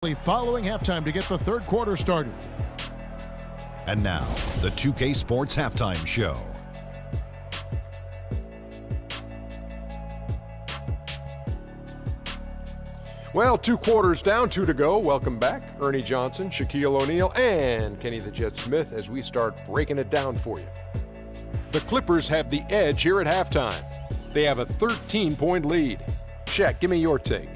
Following halftime to get the third quarter started. And now, the 2K Sports Halftime Show. Well, 2 quarters down, 2 to go. Welcome back, Ernie Johnson, Shaquille O'Neal, and Kenny the Jet Smith as we start breaking it down for you. The Clippers have the edge here at halftime. They have a 13-point lead. Shaq, give me your take.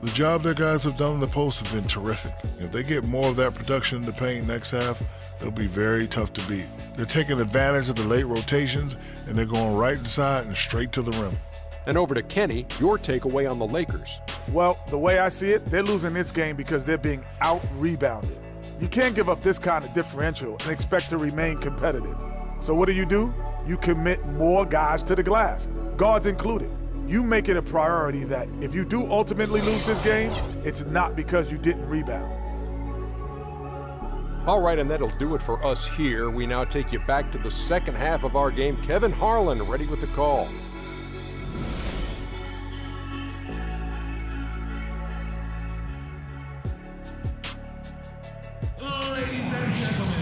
The job that guys have done in the post have been terrific. If they get more of that production in the paint next half, they'll be very tough to beat. They're taking advantage of the late rotations, and they're going right inside and straight to the rim. And over to Kenny, your takeaway on the Lakers. Well, the way I see it, they're losing this game because they're being out-rebounded. You can't give up this kind of differential and expect to remain competitive. So what do? You commit more guys to the glass, guards included. You make it a priority that if you do ultimately lose this game, it's not because you didn't rebound. All right, and that'll do it for us here. We now take you back to the second half of our game. Kevin Harlan ready with the call. Ladies and gentlemen.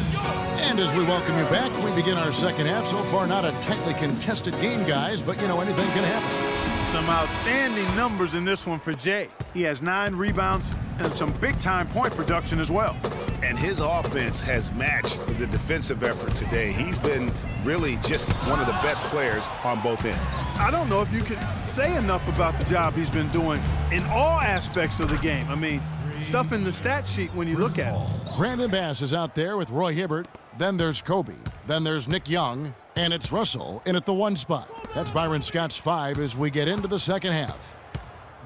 And as we welcome you back, we begin our second half. So far, not a tightly contested game, guys, but, anything can happen. Some outstanding numbers in this one for Jay. He has 9 rebounds and some big-time point production as well. And his offense has matched the defensive effort today. He's been really just one of the best players on both ends. I don't know if you can say enough about the job he's been doing in all aspects of the game. I mean, stuff in the stat sheet when you look at it. Brandon Bass is out there with Roy Hibbert. Then there's Kobe. Then there's Nick Young. And it's Russell in at the 1 spot. That's Byron Scott's 5 as we get into the second half.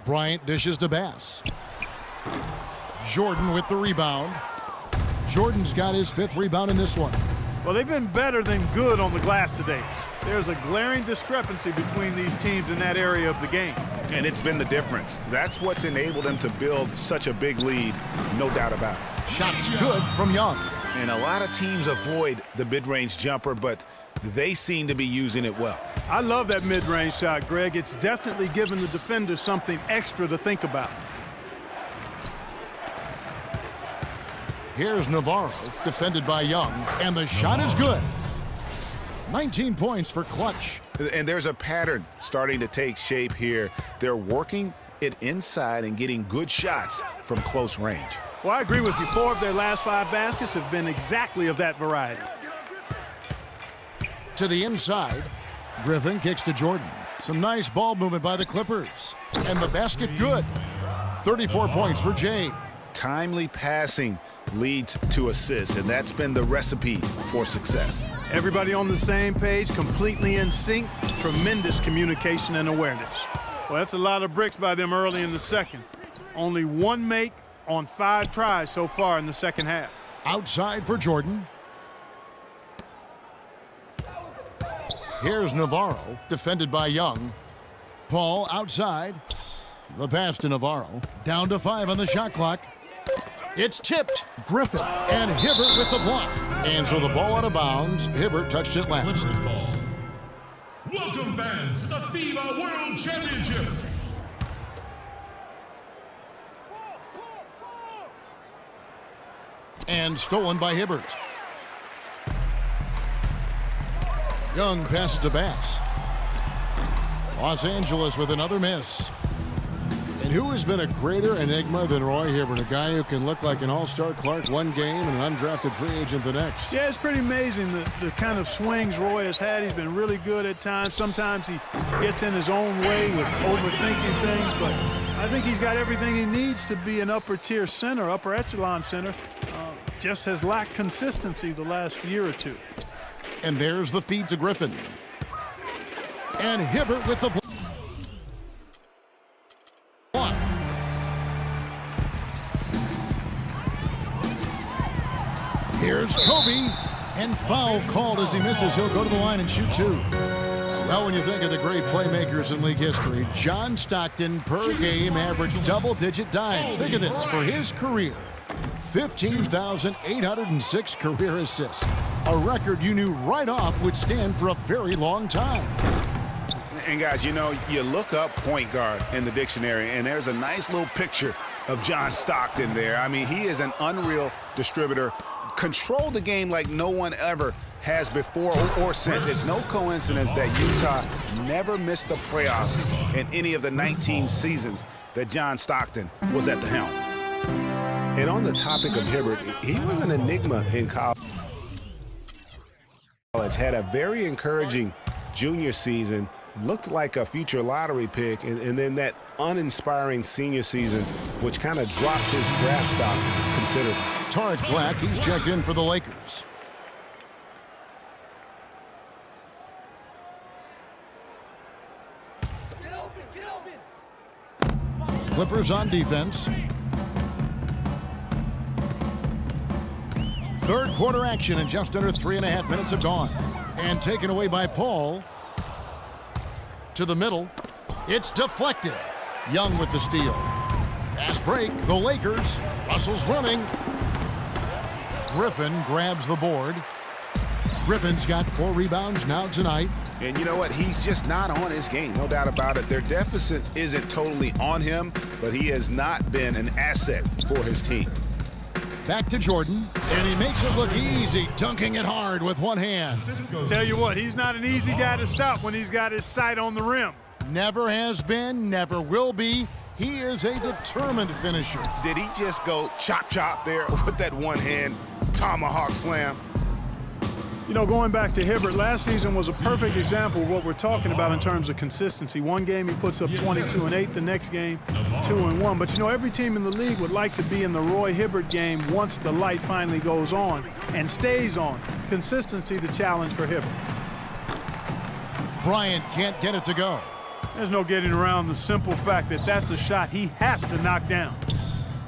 Bryant dishes to Bass. Jordan with the rebound. Jordan's got his 5th rebound in this one. Well, they've been better than good on the glass today. There's a glaring discrepancy between these teams in that area of the game. And it's been the difference. That's what's enabled them to build such a big lead, no doubt about it. Shots good from Young. And a lot of teams avoid the mid-range jumper, but they seem to be using it well. I love that mid-range shot, Greg. It's definitely given the defender something extra to think about. Here's Navarro, defended by Young, and the shot is good. 19 points for Clutch. And there's a pattern starting to take shape here. They're working it inside and getting good shots from close range. Well, I agree with you. 4 of their last 5 baskets have been exactly of that variety. To the inside, Griffin kicks to Jordan. Some nice ball movement by the Clippers. And the basket good. 34 points for Jay. Timely passing leads to assists, and that's been the recipe for success. Everybody on the same page, completely in sync, tremendous communication and awareness. Well, that's a lot of bricks by them early in the second. Only 1 make on 5 tries so far in the second half. Outside for Jordan. Here's Navarro, defended by Young. Paul outside. The pass to Navarro. Down to 5 on the shot clock. It's tipped. Griffin and Hibbert with the block. And so the ball out of bounds. Hibbert touched it last. Welcome, fans, to the FIBA World Championships. And stolen by Hibbert. Young passes to Bass. Los Angeles with another miss. And who has been a greater enigma than Roy Hibbert, a guy who can look like an all-star Clark one game and an undrafted free agent the next? Yeah, it's pretty amazing the kind of swings Roy has had. He's been really good at times. Sometimes he gets in his own way with overthinking things, but I think he's got everything he needs to be an upper-tier center, upper echelon center. Just has lacked consistency the last year or two. And there's the feed to Griffin. And Hibbert with the block. Here's Kobe. And foul called as he misses. He'll go to the line and shoot 2. Well, when you think of the great playmakers in league history, John Stockton per game averaged double-digit dimes. Think of this. For his career, 15,806 career assists. A record you knew right off would stand for a very long time. And guys, you look up point guard in the dictionary, and there's a nice little picture of John Stockton there. I mean, he is an unreal distributor. Controlled the game like no one ever has before or since. It's no coincidence that Utah never missed the playoffs in any of the 19 seasons that John Stockton was at the helm. And on the topic of Hibbert, he was an enigma in college. Had a very encouraging junior season, looked like a future lottery pick, and then that uninspiring senior season, which kind of dropped his draft stock considerably. Torrance Black, he's checked in for the Lakers. Clippers on defense. Third quarter action, and just under 3.5 minutes have gone. And taken away by Paul. To the middle. It's deflected. Young with the steal. Pass break. The Lakers. Russell's running. Griffin grabs the board. Griffin's got 4 rebounds now tonight. And you know what? He's just not on his game, no doubt about it. Their deficit isn't totally on him, but he has not been an asset for his team. Back to Jordan, and he makes it look easy, dunking it hard with one hand. Tell you what, he's not an easy guy to stop when he's got his sight on the rim. Never has been, never will be. He is a determined finisher. Did he just go chop there with that one hand tomahawk slam? You know, going back to Hibbert, last season was a perfect example of what we're talking about in terms of consistency. One game he puts up 22 and 8, the next game 2 and 1. But you know, every team in the league would like to be in the Roy Hibbert game once the light finally goes on and stays on. Consistency, the challenge for Hibbert. Bryant can't get it to go. There's no getting around the simple fact that that's a shot he has to knock down.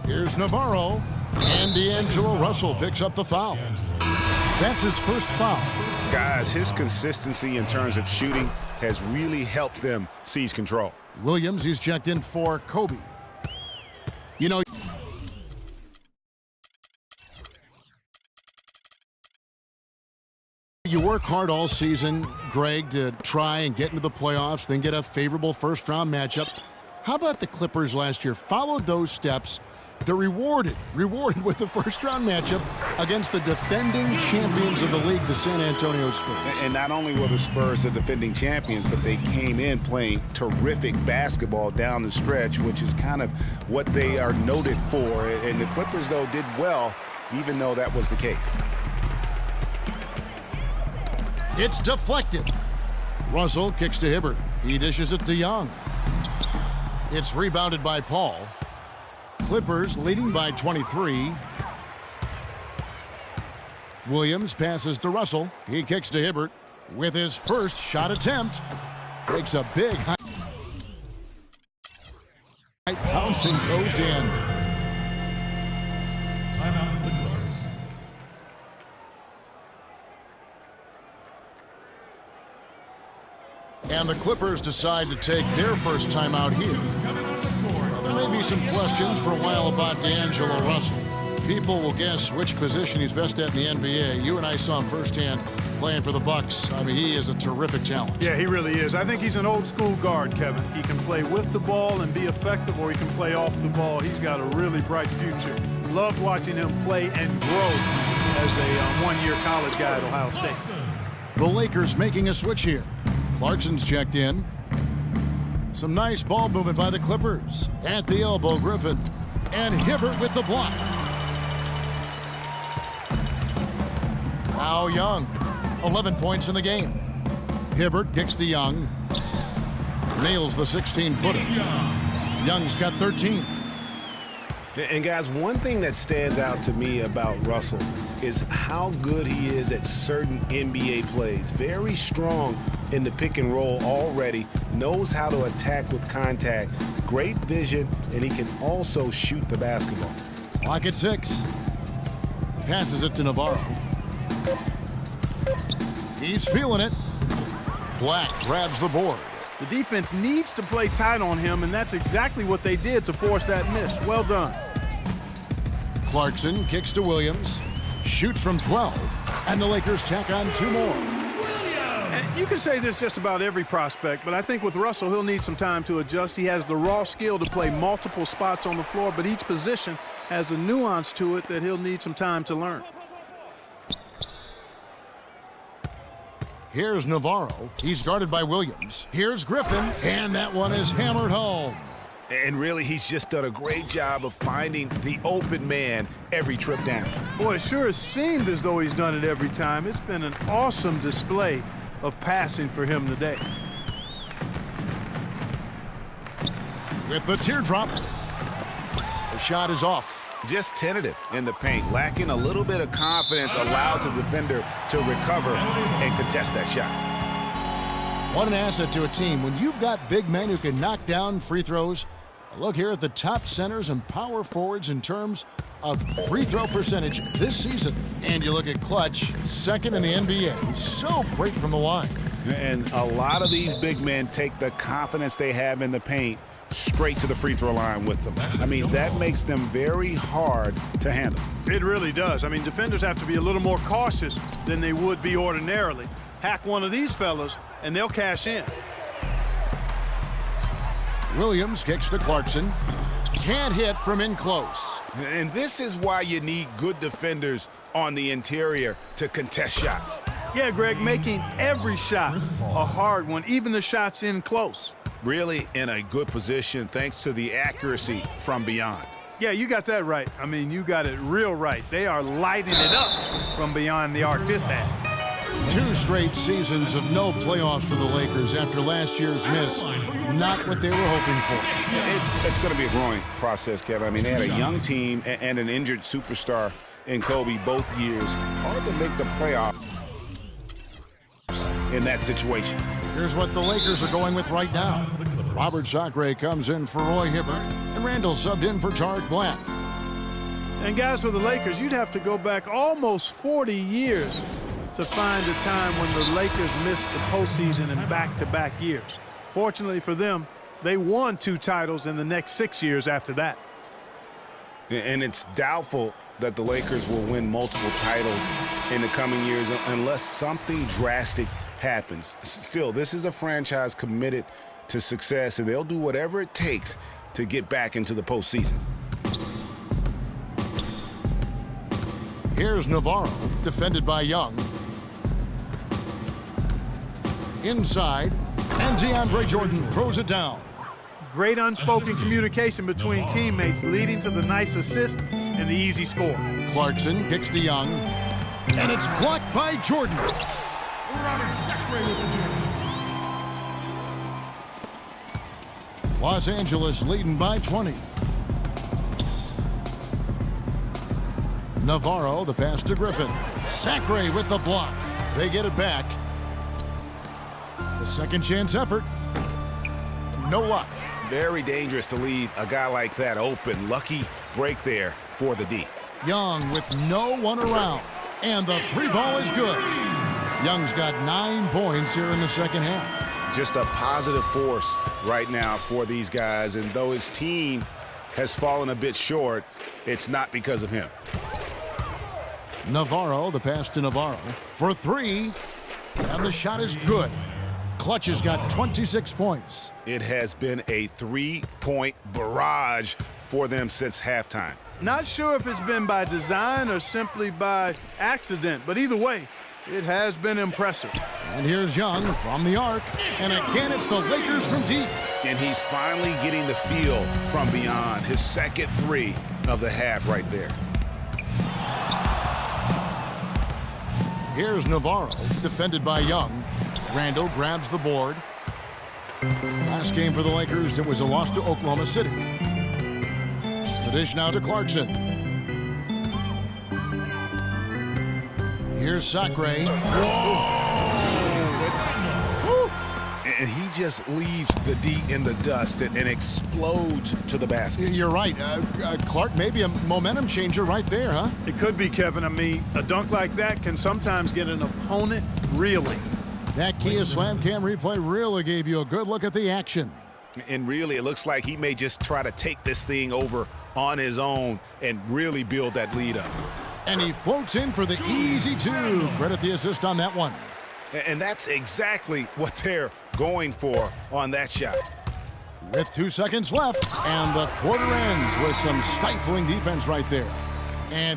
Here's Navarro, and D'Angelo Russell picks up the foul. That's his first foul. Guys, his consistency in terms of shooting has really helped them seize control. Williams, he's checked in for Kobe. You know, you work hard all season, Greg, to try and get into the playoffs, then get a favorable first-round matchup. How about the Clippers last year? Followed those steps. They're rewarded with the first-round matchup against the defending champions of the league, the San Antonio Spurs. And not only were the Spurs the defending champions, but they came in playing terrific basketball down the stretch, which is kind of what they are noted for. And the Clippers, though, did well, even though that was the case. It's deflected. Russell kicks to Hibbert. He dishes it to Young. It's rebounded by Paul. Clippers leading by 23. Williams passes to Russell. He kicks to Hibbert with his first shot attempt. Takes a big high bounce and goes in. Timeout for the Clippers. And the Clippers decide to take their first timeout here. There may be some questions for a while about D'Angelo Russell. People will guess which position he's best at in the NBA. You and I saw him firsthand playing for the Bucks. I mean, he is a terrific talent. Yeah, he really is. I think he's an old school guard, Kevin. He can play with the ball and be effective, or he can play off the ball. He's got a really bright future. Loved watching him play and grow as a one-year college guy at Ohio State. The Lakers making a switch here. Clarkson's checked in. Some nice ball movement by the Clippers. At the elbow, Griffin. And Hibbert with the block. Now Young. 11 points in the game. Hibbert kicks to Young. Nails the 16-footer. Young's got 13. And guys, one thing that stands out to me about Russell is how good he is at certain NBA plays. Very strong in the pick and roll already, knows how to attack with contact, great vision, and he can also shoot the basketball. Clock at 6. Passes it to Navarro. He's feeling it. Black grabs the board. The defense needs to play tight on him, and that's exactly what they did to force that miss. Well done. Clarkson kicks to Williams. Shoots from 12. And the Lakers tack on 2 more. You can say this just about every prospect, but I think with Russell, he'll need some time to adjust. He has the raw skill to play multiple spots on the floor, but each position has a nuance to it that he'll need some time to learn. Here's Navarro. He's guarded by Williams. Here's Griffin, and that one is hammered home. And really, he's just done a great job of finding the open man every trip down. Boy, it sure has seemed as though he's done it every time. It's been an awesome display of passing for him today. With the teardrop, the shot is off. Just tentative in the paint, lacking a little bit of confidence, allowed the defender to recover and contest that shot. What an asset to a team when you've got big men who can knock down free throws. A look here at the top centers and power forwards in terms of free throw percentage this season. And you look at Clutch, second in the NBA. He's so great from the line. And a lot of these big men take the confidence they have in the paint straight to the free throw line with them. I mean, that makes them very hard to handle. It really does. I mean, defenders have to be a little more cautious than they would be ordinarily. Hack one of these fellas, and they'll cash in. Williams kicks to Clarkson. Can't hit from in close. And this is why you need good defenders on the interior to contest shots. Yeah, Greg, making every shot a hard one, even the shots in close. Really in a good position thanks to the accuracy from beyond. Yeah, you got that right. I mean, you got it real right. They are lighting it up from beyond the arc this half. 2 straight seasons of no playoffs for the Lakers after last year's miss. Not what they were hoping for. It's going to be a growing process, Kevin. I mean, they had a young team and an injured superstar in Kobe both years. Hard to make the playoffs in that situation. Here's what the Lakers are going with right now. Robert Sacre comes in for Roy Hibbert, and Randall subbed in for Tariq Black. And guys, for the Lakers, you'd have to go back almost 40 years to find a time when the Lakers missed the postseason in back-to-back years. Fortunately for them, they won 2 titles in the next 6 years after that. And it's doubtful that the Lakers will win multiple titles in the coming years unless something drastic happens. Still, this is a franchise committed to success, and they'll do whatever it takes to get back into the postseason. Here's Navarro, defended by Young. Inside, and DeAndre Jordan throws it down. Great unspoken communication between teammates, leading to the nice assist and the easy score. Clarkson kicks to Young, and it's blocked by Jordan. Los Angeles leading by 20. Navarro, the pass to Griffin. Sacre with the block. They get it back. The second chance effort. No luck. Very dangerous to leave a guy like that open. Lucky break there for the D. Young with no one around. And the 3 ball is good. Young's got 9 points here in the second half. Just a positive force right now for these guys. And though his team has fallen a bit short, it's not because of him. Navarro, the pass to Navarro for 3. And the shot is good. Clutch has got 26 points. It has been a 3-point barrage for them since halftime. Not sure if it's been by design or simply by accident, but either way, it has been impressive. And here's Young from the arc. And again, it's the Lakers from deep. And he's finally getting the feel from beyond. His second 3 of the half right there. Here's Navarro, defended by Young. Randall grabs the board. Last game for the Lakers, it was a loss to Oklahoma City. The dish now to Clarkson. Here's Sacre. And he just leaves the D in the dust and explodes to the basket. You're right. Clark, maybe a momentum changer right there, huh? It could be, Kevin. I mean, a dunk like that can sometimes get an opponent reeling. That Kia Slam Cam replay really gave you a good look at the action. And really, it looks like he may just try to take this thing over on his own and really build that lead up. And he floats in for the easy 2. Credit the assist on that one. And that's exactly what they're going for on that shot. With 2 seconds left, and the quarter ends with some stifling defense right there. And